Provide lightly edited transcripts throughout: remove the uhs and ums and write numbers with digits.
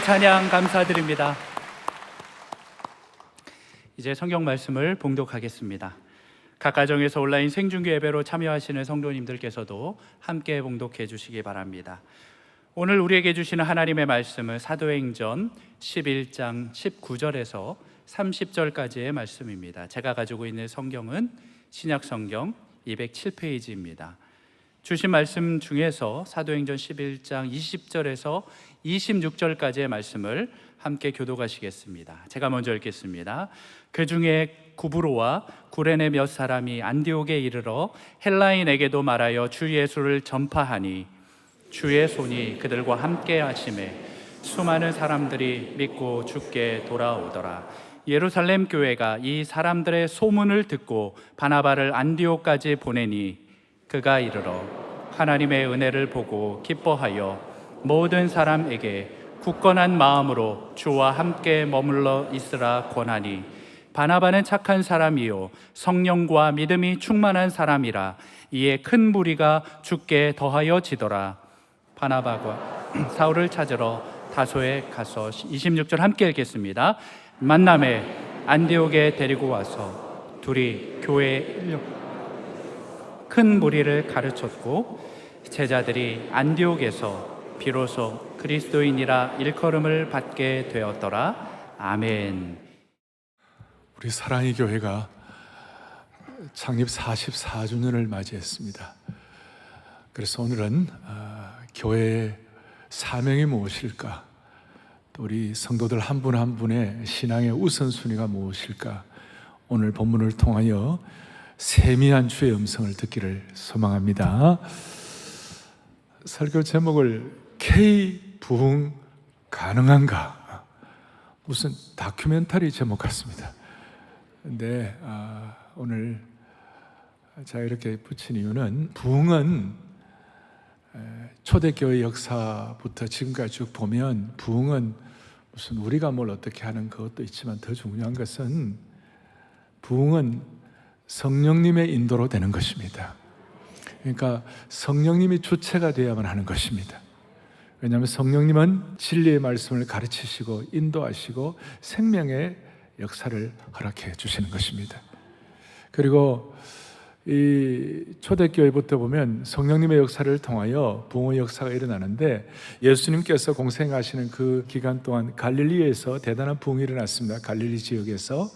찬양 감사드립니다. 이제 성경 말씀을 봉독하겠습니다. 각 가정에서 온라인 생중계 예배로 참여하시는 성도님들께서도 함께 봉독해 주시기 바랍니다. 오늘 우리에게 주시는 하나님의 말씀은 사도행전 11장 19절에서 30절까지의 말씀입니다. 제가 가지고 있는 성경은 신약성경 207페이지입니다. 주신 말씀 중에서 사도행전 11장 20절에서 26절까지의 말씀을 함께 교독하시겠습니다. 제가 먼저 읽겠습니다. 그 중에 구브로와 구레네 몇 사람이 안디옥에 이르러 헬라인에게도 말하여 주 예수를 전파하니 주의 손이 그들과 함께 하심에 수많은 사람들이 믿고 주께 돌아오더라. 예루살렘 교회가 이 사람들의 소문을 듣고 바나바를 안디옥까지 보내니 그가 이르러 하나님의 은혜를 보고 기뻐하여 모든 사람에게 굳건한 마음으로 주와 함께 머물러 있으라 권하니 바나바는 착한 사람이요 성령과 믿음이 충만한 사람이라. 이에 큰 무리가 주께 더하여 지더라. 바나바가 사울을 찾으러 다소에 가서 26절 함께 읽겠습니다. 만남에 안디옥에 데리고 와서 둘이 교회에 큰 무리를 가르쳤고 제자들이 안디옥에서 비로소 그리스도인이라 일컬음을 받게 되었더라. 아멘. 우리 사랑의 교회가 창립 44주년을 맞이했습니다. 그래서 오늘은 교회의 사명이 무엇일까, 또 우리 성도들 한 분 한 분의 신앙의 우선순위가 무엇일까, 오늘 본문을 통하여 세미한 주의 음성을 듣기를 소망합니다. 설교 제목을 K 부흥 가능한가? 무슨 다큐멘터리 제목 같습니다. 근데 오늘 제가 이렇게 붙인 이유는, 부흥은 초대교회 역사부터 지금까지 쭉 보면 부흥은 무슨 우리가 뭘 어떻게 하는 그것도 있지만 더 중요한 것은 부흥은 성령님의 인도로 되는 것입니다. 그러니까 성령님이 주체가 되어야만 하는 것입니다. 왜냐하면 성령님은 진리의 말씀을 가르치시고 인도하시고 생명의 역사를 허락해 주시는 것입니다. 그리고 이 초대교회부터 보면 성령님의 역사를 통하여 부흥의 역사가 일어나는데, 예수님께서 공생하시는 그 기간 동안 갈릴리에서 대단한 부흥이 일어났습니다. 갈릴리 지역에서.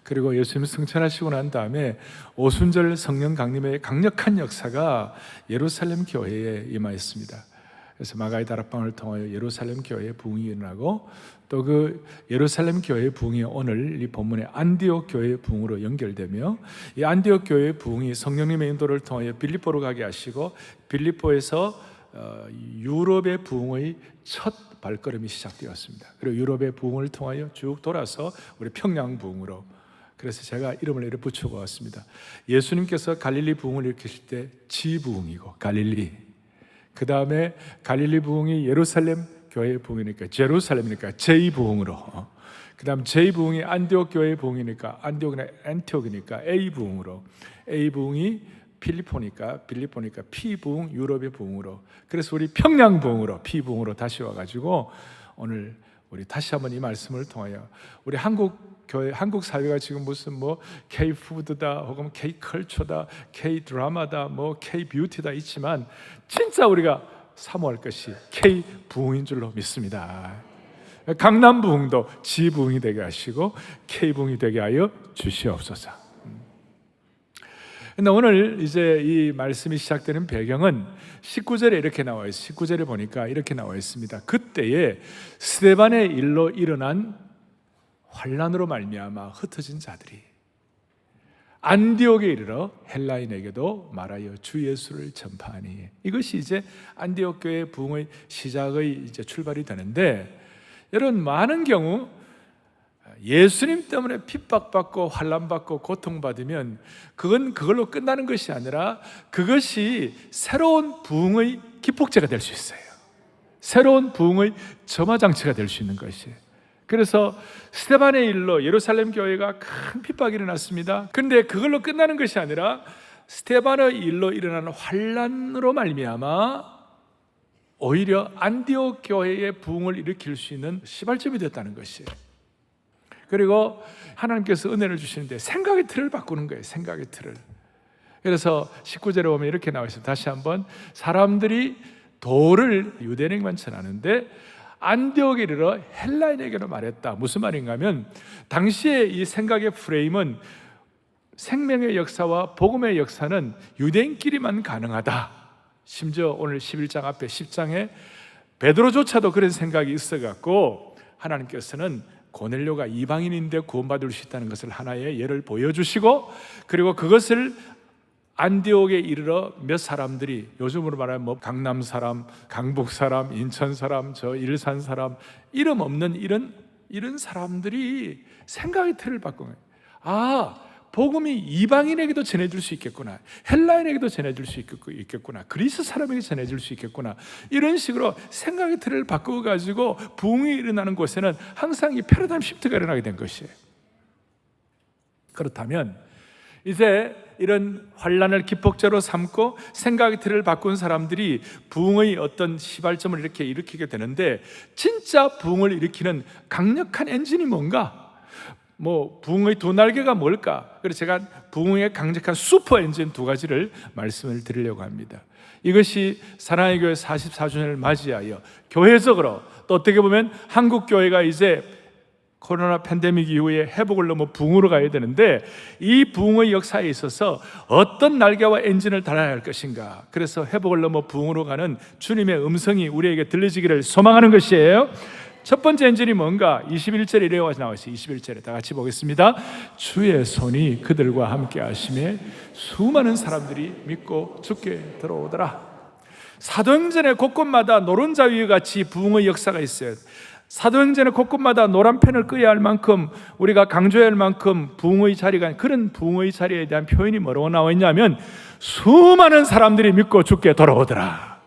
그리고 예수님 승천하시고 난 다음에 오순절 성령 강림의 강력한 역사가 예루살렘 교회에 임하였습니다. 그래서 마가의 다락방을 통하여 예루살렘 교회의 부흥이 일어나고 또 그 예루살렘 교회의 부흥이 오늘 이 본문의 안디옥 교회의 부흥으로 연결되며 이 안디옥 교회의 부흥이 성령님의 인도를 통하여 빌립보로 가게 하시고 빌립보에서 유럽의 부흥의 첫 발걸음이 시작되었습니다. 그리고 유럽의 부흥을 통하여 쭉 돌아서 우리 평양 부흥으로, 그래서 제가 이름을 이렇게 붙여 보았습니다. 예수님께서 갈릴리 부흥을 일으키실 때 지부흥이고 갈릴리, 그 다음에 갈릴리 부흥이 예루살렘 교회의 부흥이니까 제루살렘이니까 제2부흥으로, 그 다음 제2부흥이 안디옥 교회의 부흥이니까 안티옥이니까 A부흥으로, A부흥이 빌립보니까 P부흥, 유럽의 부흥으로, 그래서 우리 평양 부흥으로, P부흥으로 다시 와가지고 오늘 우리 다시 한번 이 말씀을 통하여 우리 한국 교회, 한국 사회가 지금 무슨 뭐 K 푸드다, 혹은 K 컬처다, K 드라마다, 뭐 K 뷰티다 있지만 진짜 우리가 사모할 것이 K 부흥인 줄로 믿습니다. 강남 부흥도 G 부흥이 되게 하시고 K 부흥이 되게 하여 주시옵소서. 근데 오늘 이제 이 말씀이 시작되는 배경은 19절에 이렇게 나와 있어요. 19절에 보니까 이렇게 나와 있습니다. 그때에 스데반의 일로 일어난 환난으로 말미암아 흩어진 자들이 안디옥에 이르러 헬라인에게도 말하여 주 예수를 전파하니, 이것이 이제 안디옥 교회 부흥의 시작의 이제 출발이 되는데, 여러분 많은 경우 예수님 때문에 핍박받고 환난받고 고통받으면 그건 그걸로 끝나는 것이 아니라 그것이 새로운 부흥의 기폭제가 될 수 있어요. 새로운 부흥의 점화장치가 될 수 있는 것이에요. 그래서 스데반의 일로 예루살렘 교회가 큰 핍박이 일어났습니다. 그런데 그걸로 끝나는 것이 아니라 스데반의 일로 일어나는 환난으로 말미암아 오히려 안디옥 교회의 부흥을 일으킬 수 있는 시발점이 됐다는 것이에요. 그리고 하나님께서 은혜를 주시는데 생각의 틀을 바꾸는 거예요. 생각의 틀을. 그래서 19절에 보면 이렇게 나와 있어요. 다시 한번, 사람들이 도를 유대인에게만 전하는데 안디옥에 이르러 헬라인에게로 말했다. 무슨 말인가 하면, 당시에 이 생각의 프레임은 생명의 역사와 복음의 역사는 유대인끼리만 가능하다. 심지어 오늘 11장 앞에 10장에 베드로조차도 그런 생각이 있어갖고 하나님께서는 고넬료가 이방인인데 구원받을 수 있다는 것을 하나의 예를 보여주시고, 그리고 그것을 안디옥에 이르러 몇 사람들이, 요즘으로 말하면 뭐 강남 사람, 강북 사람, 인천 사람, 저 일산 사람, 이름 없는 이런 사람들이 생각의 틀을 바꾼 거예요. 아, 복음이 이방인에게도 전해질 수 있겠구나, 헬라인에게도 전해질 수 있겠구나, 그리스 사람에게 전해질 수 있겠구나, 이런 식으로 생각의 틀을 바꾸어가지고 부흥이 일어나는 곳에는 항상 이 패러다임 시프트가 일어나게 된 것이에요. 그렇다면 이제 이런 환난을 기폭제로 삼고 생각의 틀을 바꾼 사람들이 부흥의 어떤 시발점을 이렇게 일으키게 되는데, 진짜 부흥을 일으키는 강력한 엔진이 뭔가? 뭐 부흥의 두 날개가 뭘까? 그래서 제가 부흥의 강력한 슈퍼 엔진 두 가지를 말씀을 드리려고 합니다. 이것이 사랑의 교회 44주년을 맞이하여 교회적으로, 또 어떻게 보면 한국 교회가 이제 코로나 팬데믹 이후에 회복을 넘어 부흥으로 가야 되는데, 이 부흥의 역사에 있어서 어떤 날개와 엔진을 달아야 할 것인가? 그래서 회복을 넘어 부흥으로 가는 주님의 음성이 우리에게 들려지기를 소망하는 것이에요. 첫 번째 엔진이 뭔가? 21절에 이래가 나와 있어요. 21절에 다 같이 보겠습니다. 주의 손이 그들과 함께 하심에 수많은 사람들이 믿고 주께 들어오더라. 사도행전의 곳곳마다 노른자 위에 같이 부흥의 역사가 있어요. 사도행전의 곳곳마다 노란 펜을 끄야 할 만큼, 우리가 강조해야 할 만큼 부흥의 자리가, 그런 부흥의 자리에 대한 표현이 뭐라고 나와 있냐면 수많은 사람들이 믿고 주께 돌아오더라.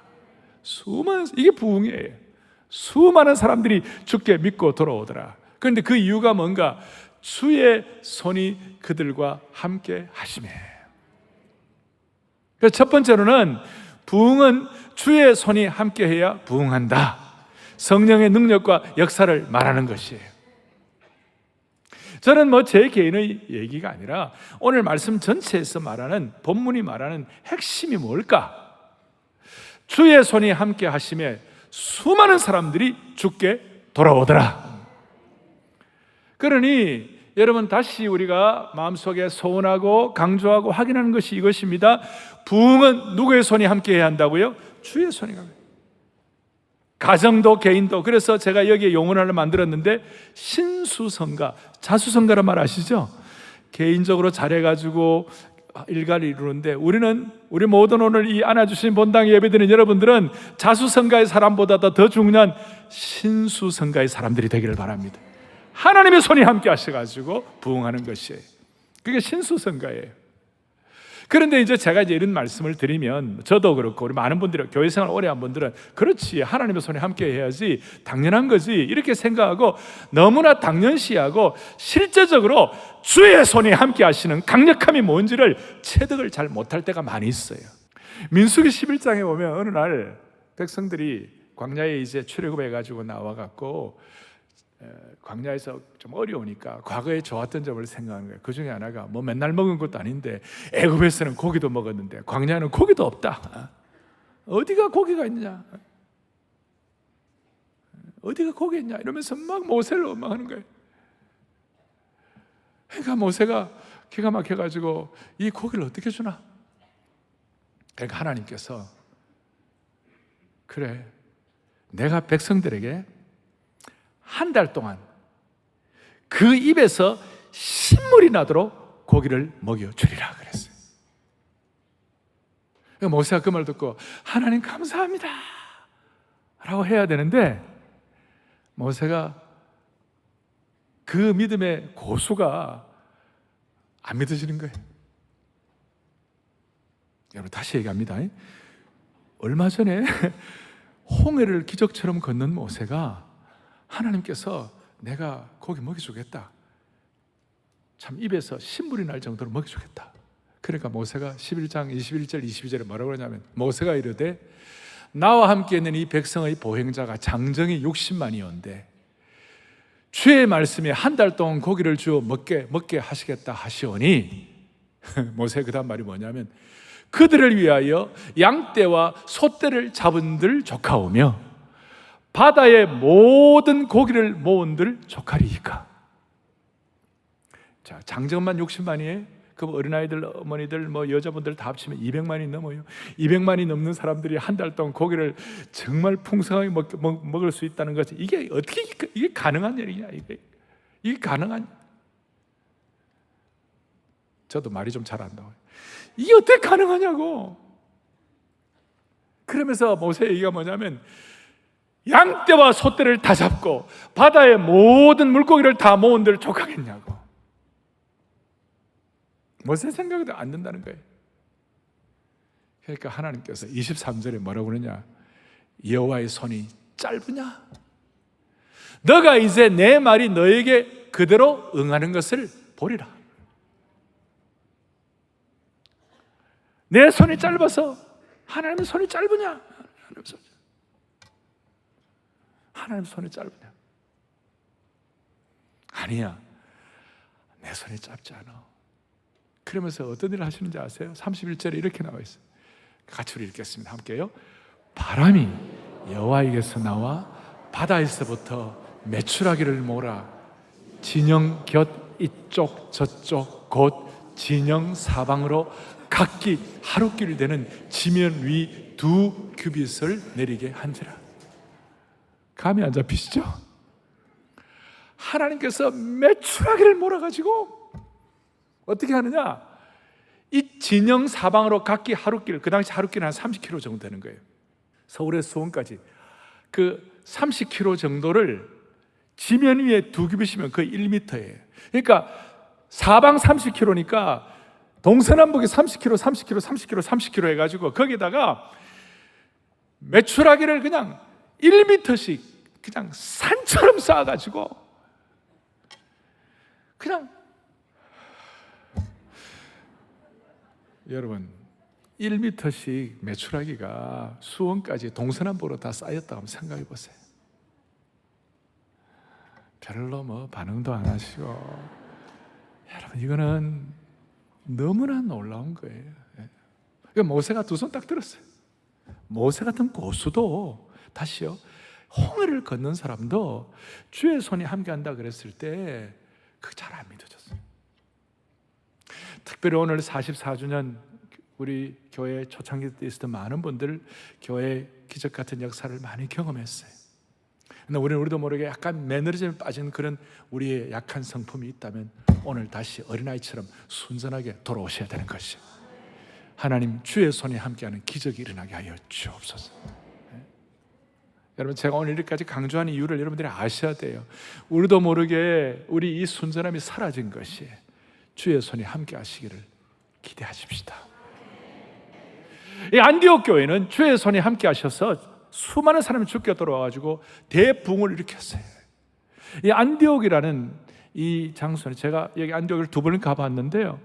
이게 부흥이에요. 수많은 사람들이 주께 믿고 돌아오더라. 그런데 그 이유가 뭔가? 주의 손이 그들과 함께 하시매. 그래서 첫 번째로는 부흥은 주의 손이 함께해야 부흥한다. 성령의 능력과 역사를 말하는 것이에요. 저는 뭐 제 개인의 얘기가 아니라 오늘 말씀 전체에서 말하는, 본문이 말하는 핵심이 뭘까? 주의 손이 함께 하심에 수많은 사람들이 주께 돌아오더라. 그러니 여러분, 다시 우리가 마음속에 소원하고 강조하고 확인하는 것이 이것입니다. 부흥은 누구의 손이 함께 해야 한다고요? 주의 손이 함께. 가정도 개인도. 그래서 제가 여기에 용어를 하나 만들었는데 신수성가, 자수성가란 말 아시죠? 개인적으로 잘해가지고 일가를 이루는데 우리 모든 오늘 이 안아주신 본당 예배드리는 여러분들은 자수성가의 사람보다 더 중요한 신수성가의 사람들이 되기를 바랍니다. 하나님의 손이 함께 하셔가지고 부흥하는 것이에요. 그게 신수성가예요. 그런데 이제 제가 이런 말씀을 드리면 저도 그렇고 우리 많은 분들이 교회 생활 오래 한 분들은 그렇지, 하나님의 손이 함께 해야지, 당연한 거지 이렇게 생각하고 너무나 당연시하고 실제적으로 주의 손이 함께 하시는 강력함이 뭔지를 체득을 잘 못할 때가 많이 있어요. 민수기 11장에 보면 어느 날 백성들이 광야에 이제 출애굽해가지고 나와갖고 광야에서 좀 어려우니까 과거에 좋았던 점을 생각하는 거예요. 그 중에 하나가 뭐 맨날 먹은 것도 아닌데 애굽에서는 고기도 먹었는데 광야는 고기도 없다. 어디가 고기가 있냐? 어디가 고기 있냐? 이러면서 막 모세를 원망하는 거예요. 그러니까 모세가 기가 막혀가지고 이 고기를 어떻게 주나? 그러니까 하나님께서 그래, 내가 백성들에게 한 달 동안 그 입에서 신물이 나도록 고기를 먹여주리라 그랬어요. 모세가 그 말 듣고 하나님 감사합니다 라고 해야 되는데 모세가 그 믿음의 고수가 안 믿어지는 거예요. 여러분 다시 얘기합니다. 얼마 전에 홍해를 기적처럼 걷는 모세가 하나님께서 내가 고기 먹여주겠다, 참 입에서 신물이 날 정도로 먹여주겠다. 그러니까 모세가 11장 21절 22절에 뭐라고 그러냐면 모세가 이르되 나와 함께 있는 이 백성의 보행자가 장정이 60만이온데 주의 말씀에 한 달 동안 고기를 주어 먹게 하시겠다 하시오니 모세의 그 다음 말이 뭐냐면 그들을 위하여 양떼와 소떼를 잡은들 조카오며 바다의 모든 고기를 모은들 조카리이까. 자, 장정만 60만이에요. 그 어린아이들, 어머니들, 뭐 여자분들 다 합치면 200만이 넘어요. 200만이 넘는 사람들이 한 달 동안 고기를 정말 풍성하게 먹을 수 있다는 것이 이게 어떻게 이게 가능한 일이냐? 이게 가능한? 저도 말이 좀 잘 안 나와요. 이게 어떻게 가능하냐고. 그러면서 모세의 얘기가 뭐냐면 양떼와 소떼를 다 잡고 바다의 모든 물고기를 다 모은들 족하겠냐고. 모세 생각도 안 된다는 거예요. 그러니까 하나님께서 23절에 뭐라고 그러냐? 여호와의 손이 짧으냐? 너가 이제 내 말이 너에게 그대로 응하는 것을 보리라. 내 손이 짧아서 하나님의 손이 짧으냐? 하나님 손이 짧으냐? 아니야, 내 손이 짧지 않아. 그러면서 어떤 일을 하시는지 아세요? 31절에 이렇게 나와 있어요. 같이 우리 읽겠습니다. 함께요. 바람이 여호와에게서 나와 바다에서부터 메추라기를 몰아 진영 곁 이쪽 저쪽 곧 진영 사방으로 각기 하루길 되는 지면 위 2규빗을 내리게 한지라. 감이 안 잡히시죠? 하나님께서 메추라기를 몰아가지고 어떻게 하느냐? 이 진영 사방으로 각기 하루길, 그 당시 하루길은 한 30km 정도 되는 거예요. 서울에서 수원까지 그 30km 정도를 지면 위에 2규빗이면 거의 1m예요. 그러니까 사방 30km니까 동서남북이 30km 해가지고 거기다가 메추라기를 그냥 1m씩 그냥 산처럼 쌓아가지고 그냥 여러분 1m씩 메추라기가 수원까지 동서남북으로 다 쌓였다고 한번 생각해 보세요. 별로 뭐 반응도 안 하시고 여러분 이거는 너무나 놀라운 거예요. 그러니까 모세가 두 손 딱 들었어요. 모세 같은 고수도 다시요 홍해를 걷는 사람도 주의 손이 함께한다 그랬을 때 그게 잘 안 믿어졌어요. 특별히 오늘 44주년 우리 교회 초창기 때 있었던 많은 분들 교회 기적 같은 역사를 많이 경험했어요. 근데 우리도 모르게 약간 매너리즘에 빠진 그런 우리의 약한 성품이 있다면 오늘 다시 어린아이처럼 순전하게 돌아오셔야 되는 것이에요. 하나님 주의 손에 함께하는 기적이 일어나게 하여 주옵소서. 여러분, 제가 오늘 이렇게까지 강조하는 이유를 여러분들이 아셔야 돼요. 우리도 모르게 우리 이 순전함이 사라진 것이 주의 손이 함께 하시기를 기대하십시다. 이 안디옥 교회는 주의 손이 함께 하셔서 수많은 사람이 죽게 돌아와가지고 대부흥을 일으켰어요. 이 안디옥이라는 이 장소는 제가 여기 안디옥을 2번을 가봤는데요,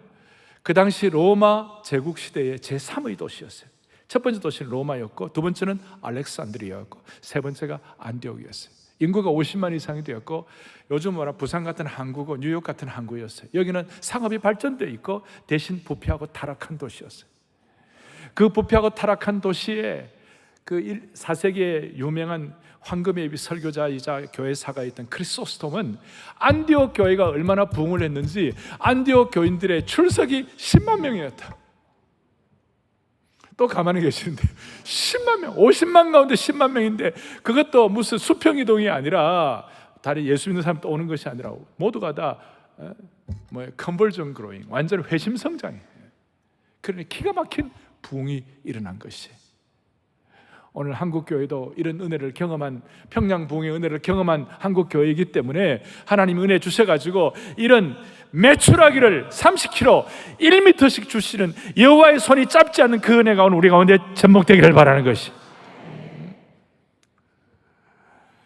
그 당시 로마 제국 시대의 제3의 도시였어요. 첫 번째 도시는 로마였고, 두 번째는 알렉산드리아였고, 세 번째가 안디옥이었어요. 인구가 50만 이상이 되었고, 요즘 부산 같은 항구고 뉴욕 같은 항구였어요. 여기는 상업이 발전되어 있고 대신 부패하고 타락한 도시였어요. 그 부패하고 타락한 도시에 그 4세기에 유명한 황금의 설교자이자 교회사가 있던 크리소스톰은 안디옥 교회가 얼마나 부흥을 했는지 안디옥 교인들의 출석이 10만 명이었다. 또 가만히 계시는데 10만 명, 50만 가운데 10만 명인데 그것도 무슨 수평이동이 아니라 다리 예수 믿는 사람 또 오는 것이 아니라 모두가 다 컨버전 그로잉, 완전 회심 성장이에요. 그러니 기가 막힌 부흥이 일어난 것이, 오늘 한국교회도 이런 은혜를 경험한, 평양 부흥의 은혜를 경험한 한국교회이기 때문에 하나님 은혜 주셔가지고 이런 매출하기를 30kg, 1m씩 주시는 여호와의 손이 짧지 않는 그 은혜가 오늘 우리 가운데 접목되기를 바라는 것이,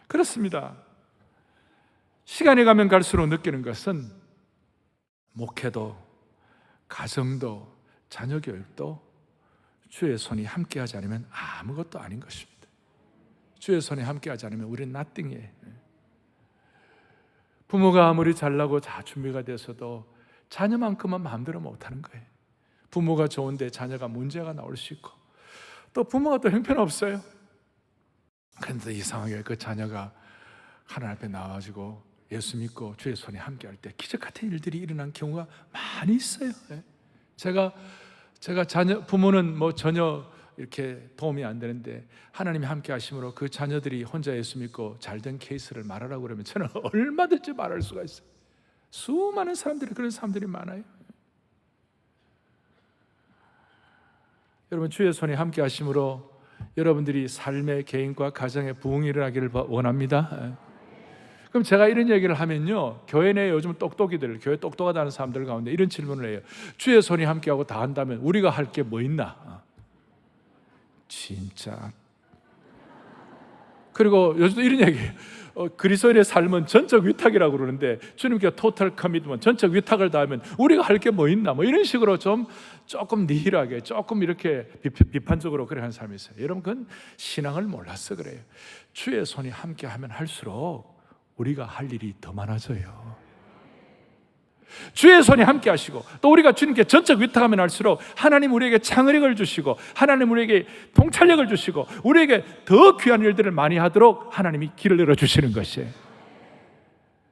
그렇습니다. 시간이 가면 갈수록 느끼는 것은 목회도, 가정도, 자녀 교육도 주의 손이 함께하지 않으면 아무것도 아닌 것입니다. 주의 손이 함께하지 않으면 우리는 nothing이에요. 부모가 아무리 잘나고 다 준비가 돼서도 자녀만큼은 마음대로 못하는 거예요. 부모가 좋은데 자녀가 문제가 나올 수 있고, 또 부모가 또 형편없어요. 그런데 이상하게 그 자녀가 하나님 앞에 나와가지고 예수 믿고 주의 손이 함께할 때 기적 같은 일들이 일어난 경우가 많이 있어요. 제가 부모는 전혀 이렇게 도움이 안 되는데 하나님이 함께 하심으로 그 자녀들이 혼자 예수 믿고 잘된 케이스를 말하라고 그러면 저는 얼마든지 말할 수가 있어요. 수많은 사람들이, 그런 사람들이 많아요. 여러분, 주의 손이 함께 하심으로 여러분들이 삶의, 개인과 가정의 부흥이 일어나기를 원합니다. 그럼 제가 이런 얘기를 하면요, 교회 내에 요즘 똑똑이들, 교회 똑똑하다는 사람들 가운데 이런 질문을 해요. 주의 손이 함께하고 다 한다면 우리가 할 게 뭐 있나? 진짜. 그리고 요즘도 이런 얘기해요. 그리스도인의 삶은 전적 위탁이라고 그러는데 주님께서 토탈 커밋먼트, 전적 위탁을 다하면 우리가 할 게 뭐 있나? 이런 식으로 조금 니힐하게, 조금 이렇게 비판적으로 그래 하는 사람이 있어요. 여러분, 그건 신앙을 몰라서 그래요. 주의 손이 함께하면 할수록 우리가 할 일이 더 많아져요. 주의 손이 함께 하시고, 또 우리가 주님께 전적 위탁하면 할수록 하나님 우리에게 창의력을 주시고, 하나님 우리에게 통찰력을 주시고, 우리에게 더 귀한 일들을 많이 하도록 하나님이 길을 열어주시는 것이에요.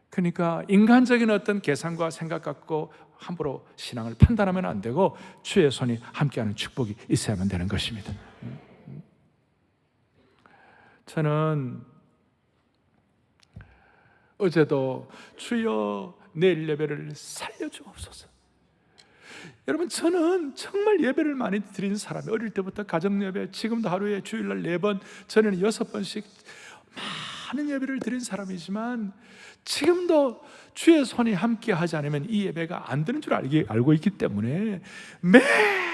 그러니까 인간적인 어떤 계산과 생각 갖고 함부로 신앙을 판단하면 안 되고 주의 손이 함께하는 축복이 있어야만 되는 것입니다. 저는 어제도 주여 내일 예배를 살려주옵소서. 여러분, 저는 정말 예배를 많이 드린 사람이에요. 어릴 때부터 가정 예배, 지금도 하루에 주일날 4번, 전에는 6번씩 많은 예배를 드린 사람이지만 지금도 주의 손이 함께 하지 않으면 이 예배가 안 되는 줄 알고 있기 때문에 매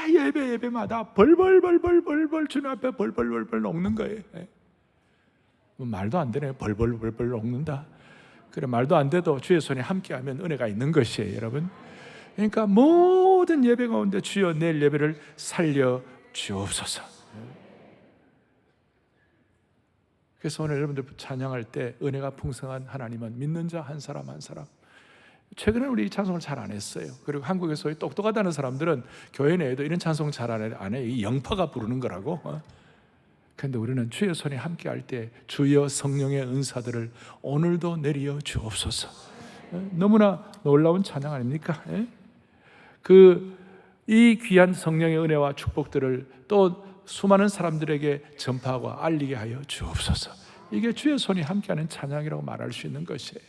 예배마다 벌벌 주님 앞에 벌벌 녹는 거예요. 말도 안 되네. 벌벌 녹는다. 그래, 말도 안 돼도 주의 손이 함께하면 은혜가 있는 것이에요, 여러분. 그러니까 모든 예배 가운데 주여 내일 예배를 살려 주옵소서. 그래서 오늘 여러분들 찬양할 때 은혜가 풍성한 하나님은 믿는 자 한 사람 한 사람. 최근에 우리 이 찬송을 잘 안 했어요. 그리고 한국에서 똑똑하다는 사람들은 교회 내에도 이런 찬송 잘 안 해요. 이 영파가 부르는 거라고. 그런데 우리는 주의 손이 함께 할 때 주여 성령의 은사들을 오늘도 내려 주옵소서. 너무나 놀라운 찬양 아닙니까? 그 이 귀한 성령의 은혜와 축복들을 또 수많은 사람들에게 전파하고 알리게 하여 주옵소서. 이게 주의 손이 함께하는 찬양이라고 말할 수 있는 것이에요.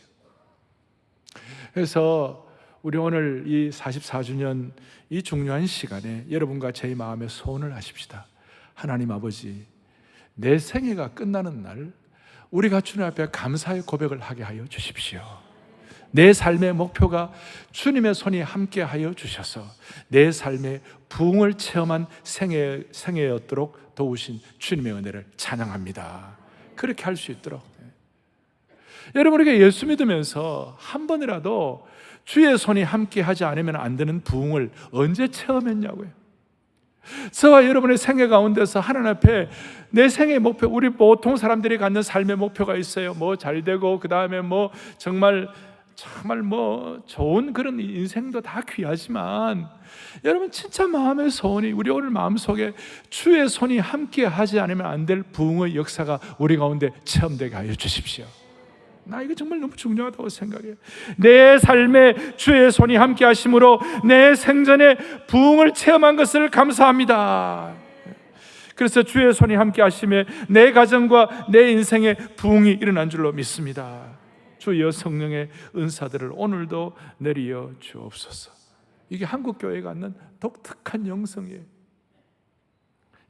그래서 우리 오늘 이 44주년 이 중요한 시간에 여러분과 제 마음에 소원을 하십시다. 하나님 아버지, 내 생애가 끝나는 날 우리가 주님 앞에 감사의 고백을 하게 하여 주십시오. 내 삶의 목표가 주님의 손이 함께하여 주셔서 내 삶의 부흥을 체험한 생애였도록 도우신 주님의 은혜를 찬양합니다. 그렇게 할 수 있도록. 여러분, 우리가 예수 믿으면서 한 번이라도 주의 손이 함께하지 않으면 안 되는 부흥을 언제 체험했냐고요. 저와 여러분의 생애 가운데서 하나님 앞에 내 생의 목표, 우리 보통 사람들이 갖는 삶의 목표가 있어요. 뭐 잘 되고 그 다음에 뭐 정말 뭐 좋은 그런 인생도 다 귀하지만 여러분 진짜 마음의 소원이 우리 오늘 마음속에 주의 손이 함께 하지 않으면 안 될 부흥의 역사가 우리 가운데 체험되게 하여 주십시오. 나 이거 정말 너무 중요하다고 생각해요. 내 삶에 주의 손이 함께 하심으로 내 생전에 부흥을 체험한 것을 감사합니다. 그래서 주의 손이 함께 하심에 내 가정과 내 인생에 부흥이 일어난 줄로 믿습니다. 주여 성령의 은사들을 오늘도 내리어 주옵소서. 이게 한국교회가 갖는 독특한 영성이에요.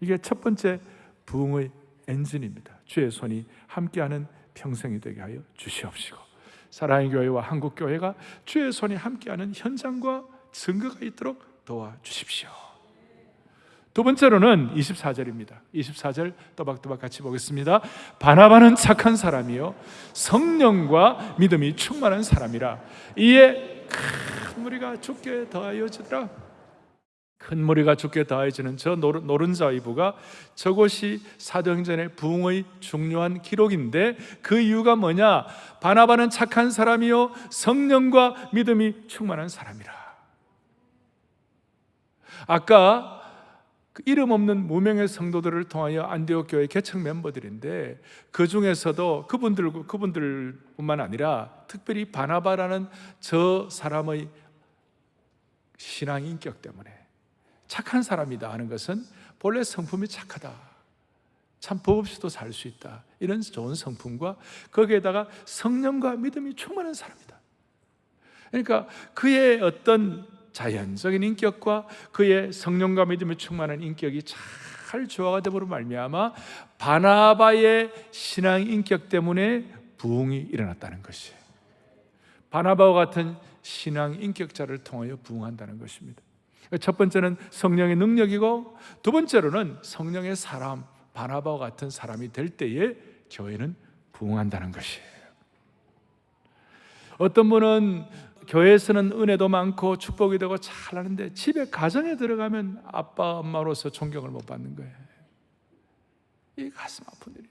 이게 첫 번째 부흥의 엔진입니다. 주의 손이 함께하는 평생이 되게 하여 주시옵시고, 사랑의 교회와 한국교회가 주의 손이 함께하는 현장과 증거가 있도록 도와주십시오. 두 번째로는 24절입니다. 24절 또박또박 같이 보겠습니다. 바나바는 착한 사람이요 성령과 믿음이 충만한 사람이라. 이에 큰 무리가 죽게 더하여지더라. 큰 무리가 죽게 더하여지는 저 노른자 이부가 저곳이 사도행전의 부흥의 중요한 기록인데 그 이유가 뭐냐? 바나바는 착한 사람이요 성령과 믿음이 충만한 사람이라. 아까 그 이름 없는 무명의 성도들을 통하여 안디옥 교회 개척 멤버들인데 그 중에서도 그분들뿐만 아니라 특별히 바나바라는 저 사람의 신앙 인격 때문에 착한 사람이다 하는 것은 본래 성품이 착하다, 참 법 없이도 살 수 있다, 이런 좋은 성품과 거기에다가 성령과 믿음이 충만한 사람이다. 그러니까 그의 어떤 자연적인 인격과 그의 성령과 믿음이 충만한 인격이 잘 조화가 되므로 말미암아 바나바의 신앙 인격 때문에 부흥이 일어났다는 것이에요. 바나바와 같은 신앙 인격자를 통하여 부흥한다는 것입니다. 첫 번째는 성령의 능력이고 두 번째로는 성령의 사람, 바나바와 같은 사람이 될 때에 교회는 부흥한다는 것이에요. 어떤 분은 교회에서는 은혜도 많고 축복이 되고 잘하는데 집에 가정에 들어가면 아빠 엄마로서 존경을 못 받는 거예요. 이 가슴 아픈 일이에요.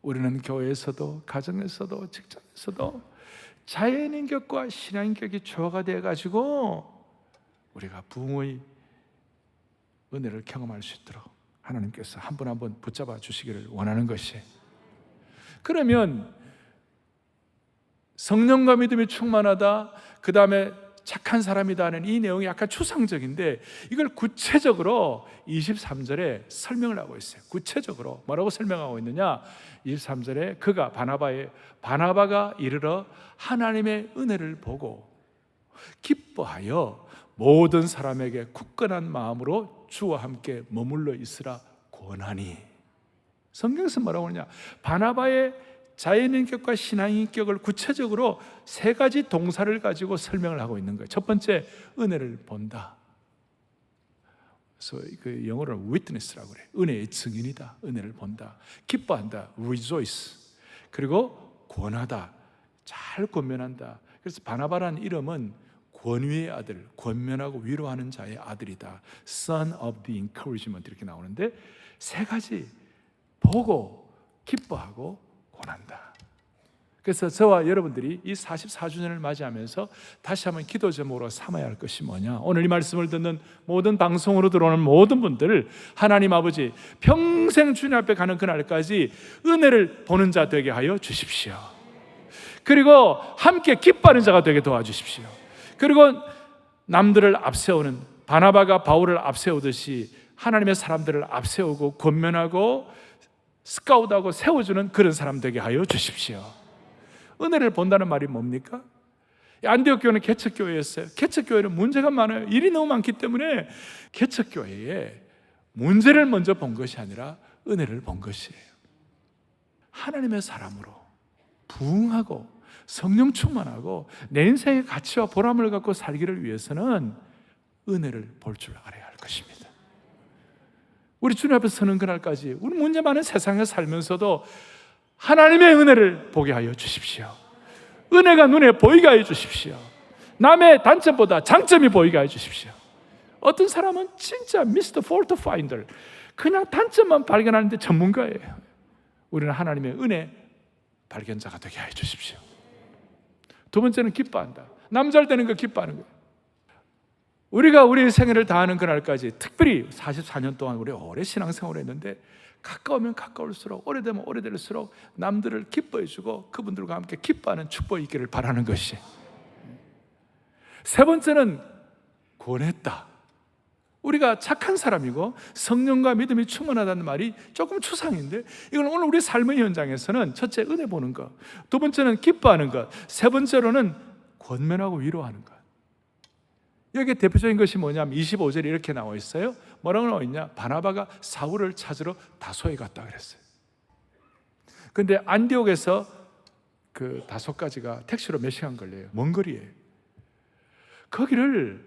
우리는 교회에서도 가정에서도 직장에서도 자연인격과 신앙인격이 조화가 되어가지고 우리가 부흥의 은혜를 경험할 수 있도록 하나님께서 한 분 한 분 붙잡아 주시기를 원하는 것이에요. 그러면 성령과 믿음이 충만하다, 그 다음에 착한 사람이다 하는 이 내용이 약간 추상적인데 이걸 구체적으로 23절에 설명을 하고 있어요. 구체적으로 뭐라고 설명하고 있느냐? 23절에 바나바가 이르러 하나님의 은혜를 보고 기뻐하여 모든 사람에게 굳건한 마음으로 주와 함께 머물러 있으라 권하니. 성경에서 뭐라고 하느냐? 바나바의 자연인격과 신앙인격을 구체적으로 세 가지 동사를 가지고 설명을 하고 있는 거예요. 첫 번째, 은혜를 본다. 그래서 그 영어로는 witness라고 그래요. 은혜의 증인이다. 은혜를 본다. 기뻐한다. rejoice. 그리고 권하다. 잘 권면한다. 그래서 바나바라는 이름은 권위의 아들, 권면하고 위로하는 자의 아들이다. Son of the encouragement 이렇게 나오는데 세 가지 보고 기뻐하고 권한다. 그래서 저와 여러분들이 이 44주년을 맞이하면서 다시 한번 기도 제목으로 삼아야 할 것이 뭐냐? 오늘 이 말씀을 듣는 모든 방송으로 들어오는 모든 분들을 하나님 아버지 평생 주님 앞에 가는 그날까지 은혜를 보는 자 되게 하여 주십시오. 그리고 함께 기뻐하는 자가 되게 도와주십시오. 그리고 남들을 앞세우는, 바나바가 바울을 앞세우듯이 하나님의 사람들을 앞세우고 권면하고 스카웃하고 세워주는 그런 사람 되게 하여 주십시오. 은혜를 본다는 말이 뭡니까? 안디옥 교회는 개척교회였어요. 개척교회는 문제가 많아요. 일이 너무 많기 때문에 개척교회에 문제를 먼저 본 것이 아니라 은혜를 본 것이에요. 하나님의 사람으로 부흥하고 성령 충만하고 내 인생의 가치와 보람을 갖고 살기를 위해서는 은혜를 볼 줄 알아야 할 것입니다. 우리 주님 앞에 서는 그날까지 우리 문제 많은 세상에 살면서도 하나님의 은혜를 보게 하여 주십시오. 은혜가 눈에 보이게 하여 주십시오. 남의 단점보다 장점이 보이게 하여 주십시오. 어떤 사람은 진짜 미스터 폴트 파인더, 그냥 단점만 발견하는데 전문가예요. 우리는 하나님의 은혜 발견자가 되게 하여 주십시오. 두 번째는 기뻐한다. 남 잘 되는 거 기뻐하는 거예요. 우리가 우리의 생애를 다하는 그날까지, 특별히 44년 동안 우리 오래 신앙생활을 했는데 가까우면 가까울수록, 오래되면 오래될수록 남들을 기뻐해주고 그분들과 함께 기뻐하는 축복이 있기를 바라는 것이. 세 번째는 권했다. 우리가 착한 사람이고 성령과 믿음이 충만하다는 말이 조금 추상인데, 이건 오늘 우리 삶의 현장에서는 첫째 은혜 보는 것, 두 번째는 기뻐하는 것, 세 번째로는 권면하고 위로하는 것. 여기에 대표적인 것이 뭐냐면 25절에 이렇게 나와 있어요. 뭐라고 나와 있냐? 바나바가 사울을 찾으러 다소에 갔다 그랬어요. 근데 안디옥에서 그 다소까지가 택시로 몇 시간 걸려요. 먼 거리예요. 거기를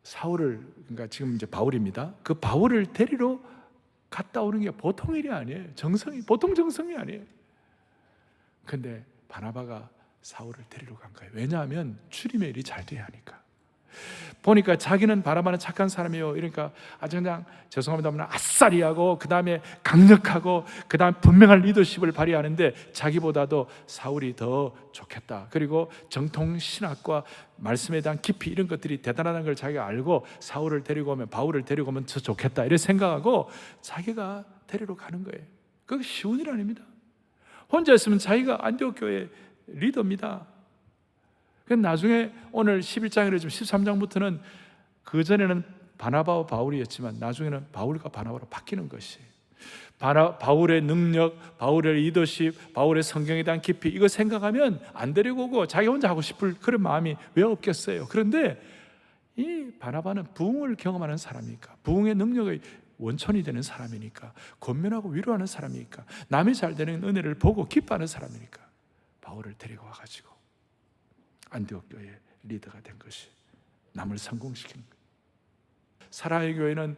사울을, 그러니까 지금 이제 바울입니다. 그 바울을 데리러 갔다 오는 게 보통 일이 아니에요. 보통 정성이 아니에요. 근데 바나바가 사울을 데리러 간 거예요. 왜냐하면 주님의 일이 잘 돼야 하니까. 보니까 자기는 바나바는 착한 사람이에요. 이러니까 아주 그냥 죄송합니다만 아싸리하고, 그 다음에 강력하고, 그 다음에 분명한 리더십을 발휘하는데 자기보다도 사울이 더 좋겠다. 그리고 정통 신학과 말씀에 대한 깊이, 이런 것들이 대단하다는 걸 자기가 알고 사울을 데리고 오면, 바울을 데리고 오면 더 좋겠다 이렇게 생각하고 자기가 데리러 가는 거예요. 그게 쉬운 일 아닙니다. 혼자 있으면 자기가 안디옥 교회 리더입니다. 나중에 오늘 11장이라 지금 13장부터는, 그전에는 바나바와 바울이었지만 나중에는 바울과 바나바로 바뀌는 것이, 바울의 능력, 바울의 리더십, 바울의 성경에 대한 깊이, 이거 생각하면 안 데리고 오고 자기 혼자 하고 싶을 그런 마음이 왜 없겠어요. 그런데 이 바나바는 부흥을 경험하는 사람이니까, 부흥의 능력의 원천이 되는 사람이니까, 권면하고 위로하는 사람이니까, 남이 잘 되는 은혜를 보고 기뻐하는 사람이니까 바울을 데리고 와가지고 안디옥 교회의 리더가 된 것이, 남을 성공시키는 거예요. 사랑의 교회는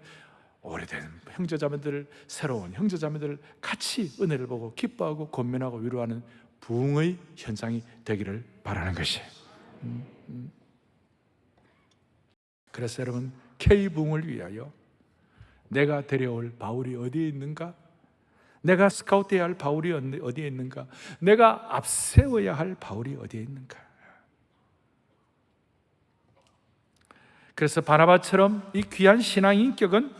오래된 형제자매들, 새로운 형제자매들 같이 은혜를 보고 기뻐하고 권면하고 위로하는 부흥의 현장이 되기를 바라는 것이에요. 그래서 여러분, K부흥을 위하여 내가 데려올 바울이 어디에 있는가? 내가 스카우트해야 할 바울이 어디에 있는가? 내가 앞세워야 할 바울이 어디에 있는가? 그래서 바나바처럼 이 귀한 신앙 인격은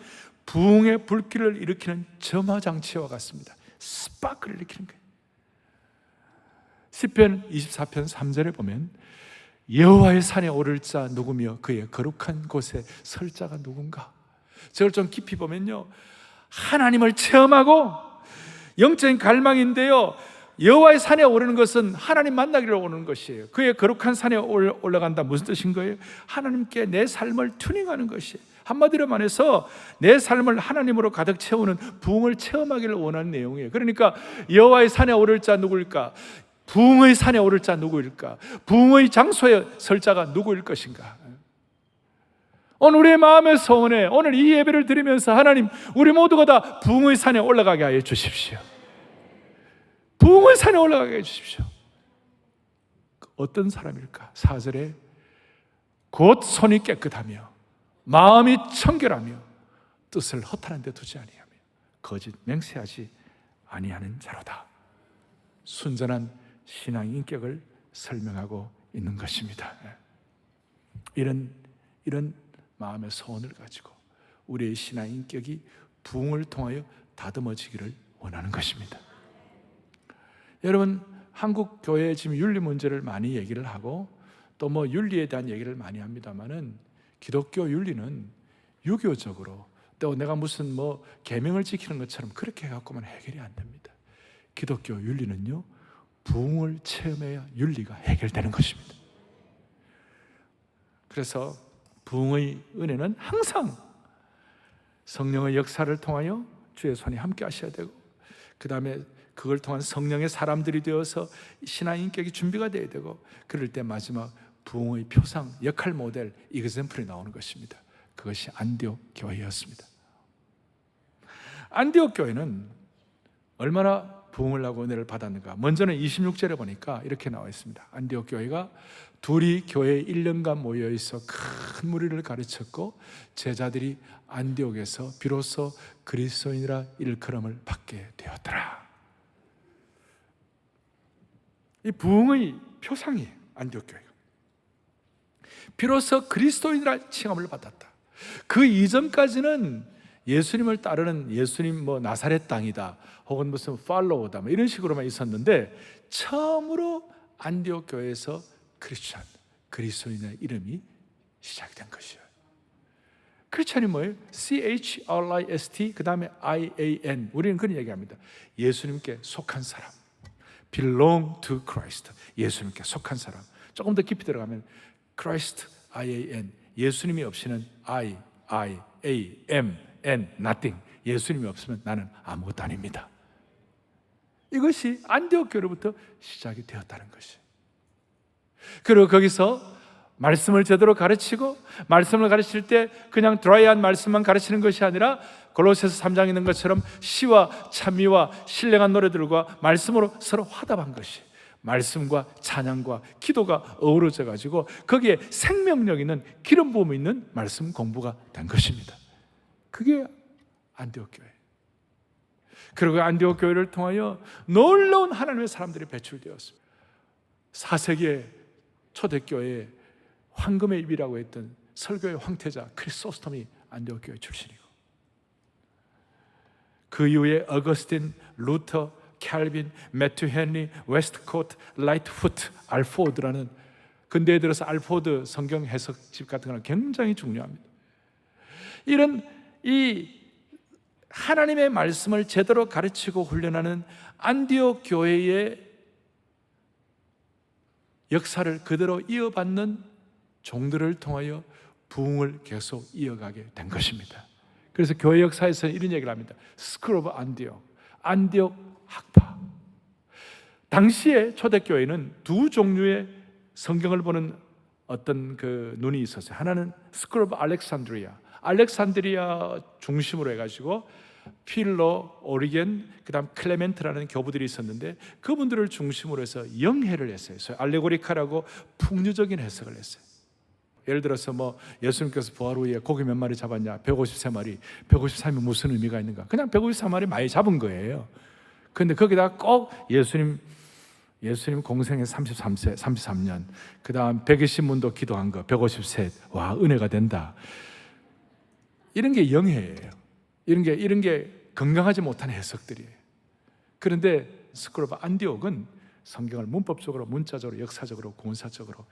부흥의 불길을 일으키는 점화장치와 같습니다. 스파크를 일으키는 거예요. 시편 24편 3절에 보면 여호와의 산에 오를 자 누구며 그의 거룩한 곳에 설 자가 누군가? 저걸 좀 깊이 보면요, 하나님을 체험하고 영적인 갈망인데요, 여호와의 산에 오르는 것은 하나님 만나기로 오는 것이에요. 그의 거룩한 산에 올라간다. 무슨 뜻인 거예요? 하나님께 내 삶을 튜닝하는 것이에요. 한마디로 말해서 내 삶을 하나님으로 가득 채우는 부흥을 체험하기를 원하는 내용이에요. 그러니까 여호와의 산에 오를 자 누구일까? 부흥의 산에 오를 자 누구일까? 부흥의 장소에 설 자가 누구일 것인가? 오늘 우리의 마음의 소원에, 오늘 이 예배를 드리면서 하나님, 우리 모두가 다 부흥의 산에 올라가게 하여 주십시오. 부흥의 산에 올라가게 해주십시오. 어떤 사람일까? 4절에 곧 손이 깨끗하며 마음이 청결하며 뜻을 허탄한 데 두지 아니하며 거짓 맹세하지 아니하는 자로다. 순전한 신앙 인격을 설명하고 있는 것입니다. 이런 마음의 소원을 가지고 우리의 신앙 인격이 부흥을 통하여 다듬어지기를 원하는 것입니다. 여러분, 한국 교회의 지금 윤리 문제를 많이 얘기를 하고, 또 뭐 윤리에 대한 얘기를 많이 합니다만은 기독교 윤리는 유교적으로 또 내가 무슨 뭐 계명을 지키는 것처럼 그렇게 해갖고만 해결이 안 됩니다. 기독교 윤리는요, 부흥을 체험해야 윤리가 해결되는 것입니다. 그래서 부흥의 은혜는 항상 성령의 역사를 통하여 주의 손이 함께 하셔야 되고, 그 다음에 그걸 통한 성령의 사람들이 되어서 신앙 인격이 준비가 되어야 되고, 그럴 때 마지막 부흥의 표상, 역할 모델, 이그샘플이 나오는 것입니다. 그것이 안디옥 교회였습니다. 안디옥 교회는 얼마나 부흥을 하고 은혜를 받았는가? 먼저는 26절에 보니까 이렇게 나와 있습니다. 안디옥 교회가 둘이 교회에 1년간 모여 있어 큰 무리를 가르쳤고, 제자들이 안디옥에서 비로소 그리스도인이라 일컬음을 받게 되었더라. 이 부흥의 표상이에요. 안디옥 교회가 비로소 그리스도인이라 칭함을 받았다. 그 이전까지는 예수님을 따르는 예수님 뭐 나사렛 땅이다, 혹은 무슨 팔로우다, 뭐 이런 식으로만 있었는데, 처음으로 안디옥 교회에서 크리스찬, 그리스도인의 이름이 시작된 것이에요. 크리스찬이 뭐예요? CHRIST 그 다음에 IAN. 우리는 그런 얘기합니다. 예수님께 속한 사람, belong to Christ. 예수님께 속한 사람. 조금 더 깊이 들어가면 Christ, IAN. 예수님이 없이는 I, A, M, N, nothing. 예수님이 없으면 나는 아무것도 아닙니다. 이것이 안디옥 교회로부터 시작이 되었다는 것이. 그리고 거기서 말씀을 제대로 가르치고, 말씀을 가르칠 때 그냥 드라이한 말씀만 가르치는 것이 아니라 골로새서 3장에 있는 것처럼 시와 찬미와 신령한 노래들과 말씀으로 서로 화답한 것이, 말씀과 찬양과 기도가 어우러져 가지고 거기에 생명력 있는 기름 부음이 있는 말씀 공부가 된 것입니다. 그게 안디옥 교회. 그리고 안디옥 교회를 통하여 놀라운 하나님의 사람들이 배출되었습니다. 4세기의 초대교회의 황금의 입이라고 했던 설교의 황태자 크리소스톰이 안디옥 교회 출신이고, 그 이후에 어거스틴, 루터, 캘빈, 매튜 헨리, 웨스트코트, 라이트푸트, 알포드라는, 근대에 들어서 알포드 성경 해석집 같은 거는 굉장히 중요합니다. 이런 이 하나님의 말씀을 제대로 가르치고 훈련하는 안디옥 교회의 역사를 그대로 이어받는 종들을 통하여 부흥을 계속 이어가게 된 것입니다. 그래서 교회 역사에서는 이런 얘기를 합니다. 스쿨 오브 안디옥, 안디옥 학파. 당시에 초대교회는 두 종류의 성경을 보는 어떤 그 눈이 있었어요. 하나는 스쿨 오브 알렉산드리아 중심으로 해가지고 필로, 오리겐, 그 다음 클레멘트라는 교부들이 있었는데, 그분들을 중심으로 해서 영해를 했어요. 알레고리카라고 풍류적인 해석을 했어요. 예를 들어서 뭐 예수님께서 부활 후에 고기 몇 마리 잡았냐? 153마리. 153이 무슨 의미가 있는가? 그냥 153마리 많이 잡은 거예요. 그런데 거기다 꼭 예수님 공생애 33세, 33년, 그 다음 120문도 기도한 거 153. 와, 은혜가 된다. 이런 게 영해예요. 이런 게 건강하지 못한 해석들이에요. 그런데 스쿨 오브 안디옥은 성경을 문법적으로, 문자적으로, 역사적으로, 군사적으로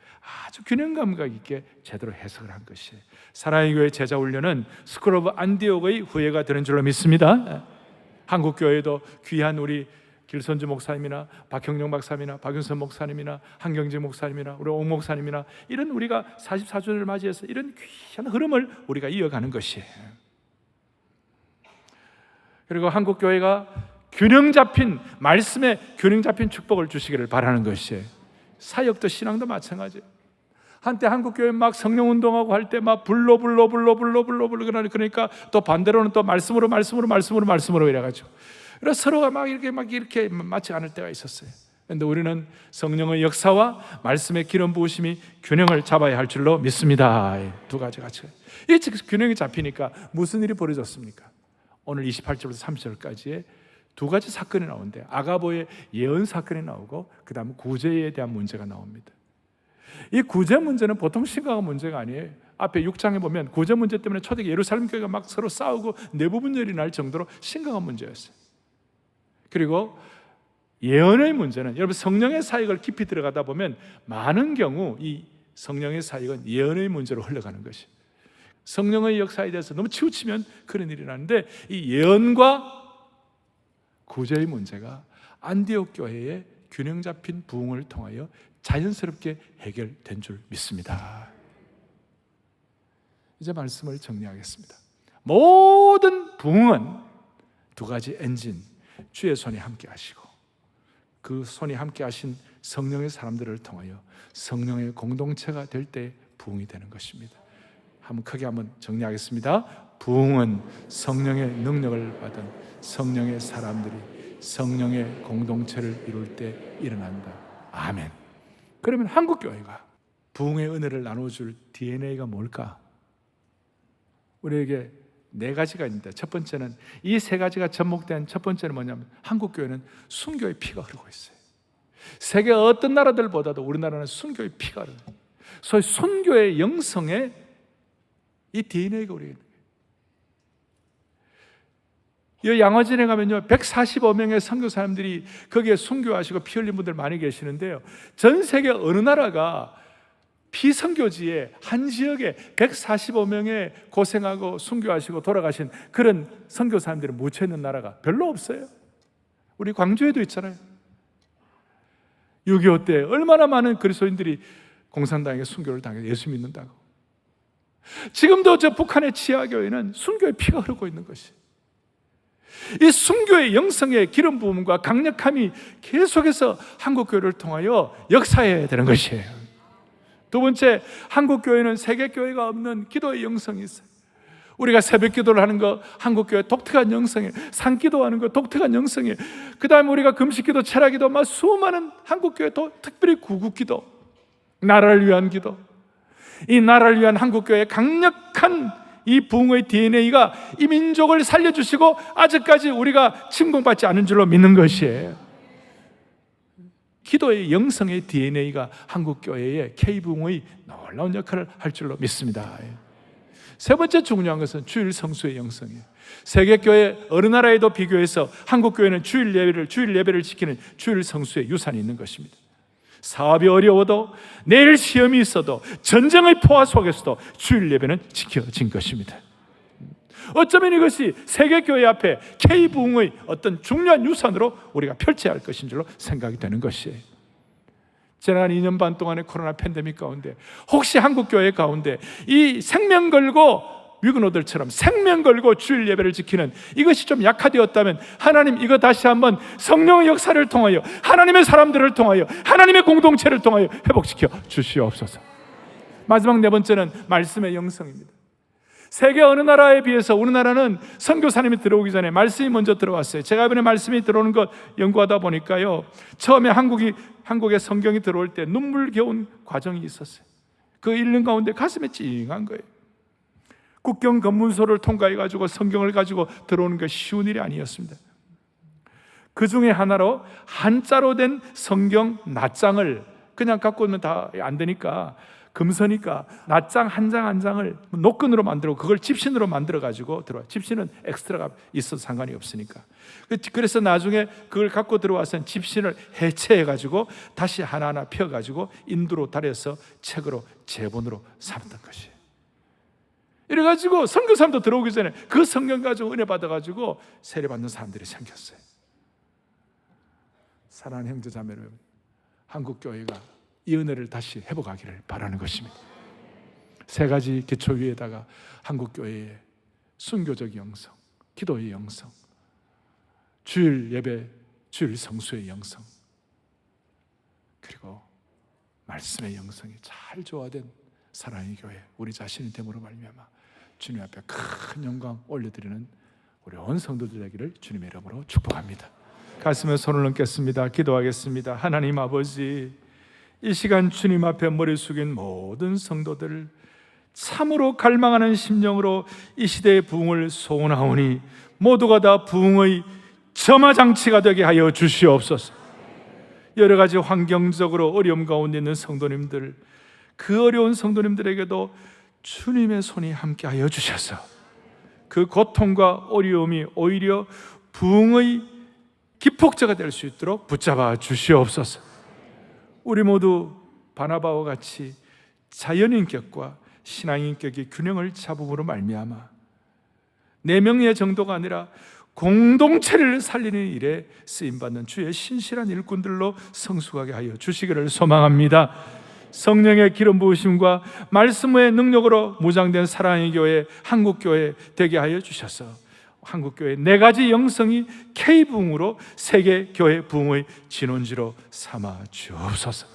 아주 균형 감각 있게 제대로 해석을 한 것이에요. 사랑의 교회 제자 훈련은 스쿨 오브 안디옥의 후예가 되는 줄로 믿습니다. 한국 교회도 귀한 우리 길선주 목사님이나 박형룡 박사님이나 박윤선 목사님이나 한경재 목사님이나 우리 옥 목사님이나 이런 우리가 44주년을 맞이해서 이런 귀한 흐름을 우리가 이어가는 것이에요. 그리고 한국 교회가 균형 잡힌 말씀에 균형 잡힌 축복을 주시기를 바라는 것이에요. 사역도 신앙도 마찬가지예요. 한때 한국 교회 막 성령 운동하고 할 때 막 불러 그러니까 또 반대로는 또 말씀으로 이래가지고, 그래서 서로가 막 이렇게 맞지 않을 때가 있었어요. 그런데 우리는 성령의 역사와 말씀의 기름 부으심이 균형을 잡아야 할 줄로 믿습니다. 두 가지 같이. 이 균형이 잡히니까 무슨 일이 벌어졌습니까? 오늘 28절부터 30절까지의 두 가지 사건이 나오는데, 아가보의 예언 사건이 나오고 그 다음에 구제에 대한 문제가 나옵니다. 이 구제 문제는 보통 심각한 문제가 아니에요. 앞에 6장에 보면 구제 문제 때문에 초대기 예루살렘 교회가 막 서로 싸우고 내부 분열이 날 정도로 심각한 문제였어요. 그리고 예언의 문제는, 여러분 성령의 사역을 깊이 들어가다 보면 많은 경우 이 성령의 사역은 예언의 문제로 흘러가는 것이. 성령의 역사에 대해서 너무 치우치면 그런 일이 나는데, 이 예언과 구제의 문제가 안디옥 교회의 균형 잡힌 부흥을 통하여 자연스럽게 해결된 줄 믿습니다. 이제 말씀을 정리하겠습니다. 모든 부흥은 두 가지 엔진, 주의 손이 함께 하시고 그 손이 함께 하신 성령의 사람들을 통하여 성령의 공동체가 될 때 부흥이 되는 것입니다. 크게 한번 정리하겠습니다. 부흥은 성령의 능력을 받은 성령의 사람들이 성령의 공동체를 이룰 때 일어난다. 아멘. 그러면 한국교회가 부흥의 은혜를 나눠줄 DNA가 뭘까? 우리에게 네 가지가 있는데, 첫 번째는, 이 세 가지가 접목된 첫 번째는 뭐냐면, 한국교회는 순교의 피가 흐르고 있어요. 세계 어떤 나라들보다도 우리나라는 순교의 피가 흐르는 거예요. 소위 순교의 영성에 이 DNA가 우리에게 있는 거예요. 이 양화진에 가면요, 145명의 선교사님들이 거기에 순교하시고 피 흘린 분들 많이 계시는데요, 전 세계 어느 나라가 피선교지에 한 지역에 145명의 고생하고 순교하시고 돌아가신 그런 선교사님들이 묻혀 있는 나라가 별로 없어요. 우리 광주에도 있잖아요. 6.25 때 얼마나 많은 그리스도인들이 공산당에게 순교를 당해서 예수 믿는다고. 지금도 저 북한의 치아교회는 순교의 피가 흐르고 있는 것이, 이 순교의 영성의 기름 부음과 강력함이 계속해서 한국교회를 통하여 역사해야 되는 것이에요. 두 번째, 한국교회는 세계교회가 없는 기도의 영성이 있어요. 우리가 새벽 기도를 하는 거 한국교회 독특한 영성이에요. 산기도하는 거 독특한 영성이에요. 그 다음에 우리가 금식기도, 철야기도, 막 수많은 한국교회, 특별히 구국기도, 나라를 위한 기도, 이 나라를 위한 한국교회의 강력한 이 부흥의 DNA가 이 민족을 살려주시고 아직까지 우리가 침공받지 않은 줄로 믿는 것이에요. 기도의 영성의 DNA가 한국교회의 K부흥의 놀라운 역할을 할 줄로 믿습니다. 세 번째 중요한 것은 주일 성수의 영성이에요. 세계교회 어느 나라에도 비교해서 한국교회는 주일 예배를 지키는 주일 성수의 유산이 있는 것입니다. 사업이 어려워도, 내일 시험이 있어도, 전쟁의 포화 속에서도 주일 예배는 지켜진 것입니다. 어쩌면 이것이 세계교회 앞에 K부흥의 어떤 중요한 유산으로 우리가 펼쳐야 할 것인 줄로 생각이 되는 것이에요. 지난 2년 반 동안의 코로나 팬데믹 가운데 혹시 한국교회 가운데 이 생명 걸고 위그노들처럼 생명 걸고 주일 예배를 지키는 이것이 좀 약화되었다면, 하나님 이거 다시 한번 성령의 역사를 통하여, 하나님의 사람들을 통하여, 하나님의 공동체를 통하여 회복시켜 주시옵소서. 마지막 네 번째는 말씀의 영성입니다. 세계 어느 나라에 비해서 우리나라는 선교사님이 들어오기 전에 말씀이 먼저 들어왔어요. 제가 이번에 말씀이 들어오는 것 연구하다 보니까요, 처음에 한국에 성경이 들어올 때 눈물겨운 과정이 있었어요. 그 읽는 가운데 가슴에 찡한 거예요. 국경 검문소를 통과해가지고 성경을 가지고 들어오는 것이 쉬운 일이 아니었습니다. 그 중에 하나로 한자로 된 성경 낱장을 그냥 갖고 오면 다 안 되니까, 금서니까 낱장 한 장 한 장을 노끈으로 만들고 그걸 집신으로 만들어가지고 들어와. 집신은 엑스트라가 있어도 상관이 없으니까. 그래서 나중에 그걸 갖고 들어와서 집신을 해체해가지고 다시 하나하나 펴가지고 인두로 달여서 책으로 제본으로 삼던 것이에요. 이래가지고 선교사람도 들어오기 전에 그 성경 가지고 은혜 받아가지고 세례받는 사람들이 생겼어요. 사랑하는 형제자매 여러분, 한국교회가 이 은혜를 다시 회복하기를 바라는 것입니다. 세 가지 기초 위에다가 한국교회의 순교적 영성, 기도의 영성, 주일 예배, 주일 성수의 영성, 그리고 말씀의 영성이 잘 조화된 사랑의 교회, 우리 자신이 됨으로 말미암아 주님 앞에 큰 영광 올려드리는 우리 온 성도들 되기를 주님의 이름으로 축복합니다. 가슴에 손을 얹겠습니다. 기도하겠습니다. 하나님 아버지, 이 시간 주님 앞에 머리 숙인 모든 성도들을 참으로 갈망하는 심령으로 이 시대의 부흥을 소원하오니 모두가 다 부흥의 점화장치가 되게 하여 주시옵소서. 여러 가지 환경적으로 어려움 가운데 있는 성도님들, 그 어려운 성도님들에게도 주님의 손이 함께하여 주셔서 그 고통과 어려움이 오히려 부흥의 기폭제가 될 수 있도록 붙잡아 주시옵소서. 우리 모두 바나바와 같이 자연인격과 신앙인격의 균형을 잡음으로 말미암아 4명의 정도가 아니라 공동체를 살리는 일에 쓰임받는 주의 신실한 일꾼들로 성숙하게 하여 주시기를 소망합니다. 성령의 기름 부으심과 말씀의 능력으로 무장된 사랑의 교회, 한국교회 되게 하여 주셔서 한국교회 4가지 영성이 K부흥으로 세계교회 부흥의 진원지로 삼아 주옵소서.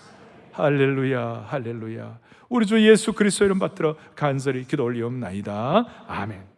할렐루야, 할렐루야. 우리 주 예수 그리스도 이름 받들어 간절히 기도 올리옵나이다. 아멘.